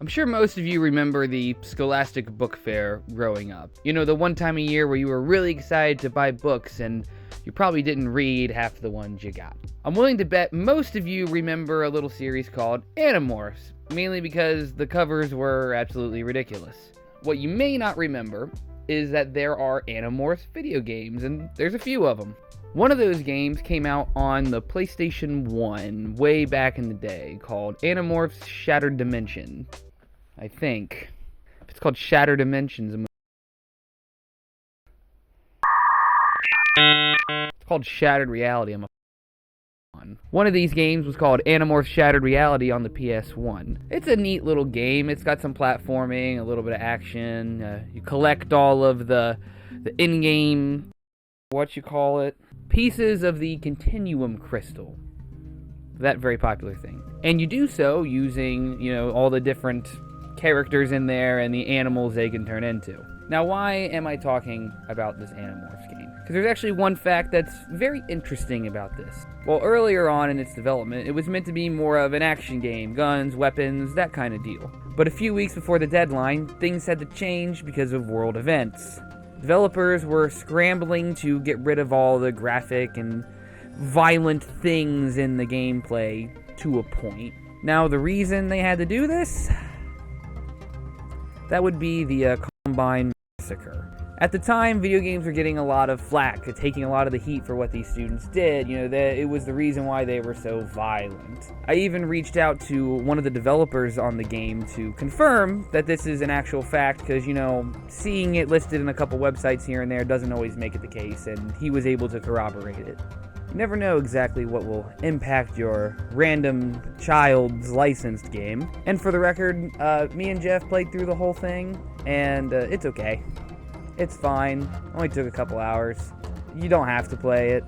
I'm sure most of you remember the Scholastic Book Fair growing up. You know, the one time a year where you were really excited to buy books and you probably didn't read half the ones you got. I'm willing to bet most of you remember a little series called Animorphs, mainly because the covers were absolutely ridiculous. What you may not remember is that there are Animorphs video games, and there's a few of them. One of those games came out on the PlayStation 1 way back in the day, called Animorphs Shattered Dimension. I think. If it's called Shattered Dimensions, it's called Shattered Reality. One of these games was called Animorphs Shattered Reality on the PS1. It's a neat little game. It's got some platforming, a little bit of action. You collect all of the in-game, pieces of the Continuum Crystal. That very popular thing. And you do so using, all the different characters in there and the animals they can turn into. Now, why am I talking about this Animorphs game? Because there's actually one fact that's very interesting about this. Well, earlier on in its development, it was meant to be more of an action game, guns, weapons, that kind of deal. But a few weeks before the deadline, things had to change because of world events. Developers were scrambling to get rid of all the graphic and violent things in the gameplay to a point. Now, the reason they had to do this? That would be the Columbine Massacre. At the time, video games were getting a lot of flack, taking a lot of the heat for what these students did. It was the reason why they were so violent. I even reached out to one of the developers on the game to confirm that this is an actual fact, because, seeing it listed in a couple websites here and there doesn't always make it the case, and he was able to corroborate it. You never know exactly what will impact your random child's licensed game. And for the record, me and Jeff played through the whole thing, and it's okay. It's fine. Only took a couple hours. You don't have to play it.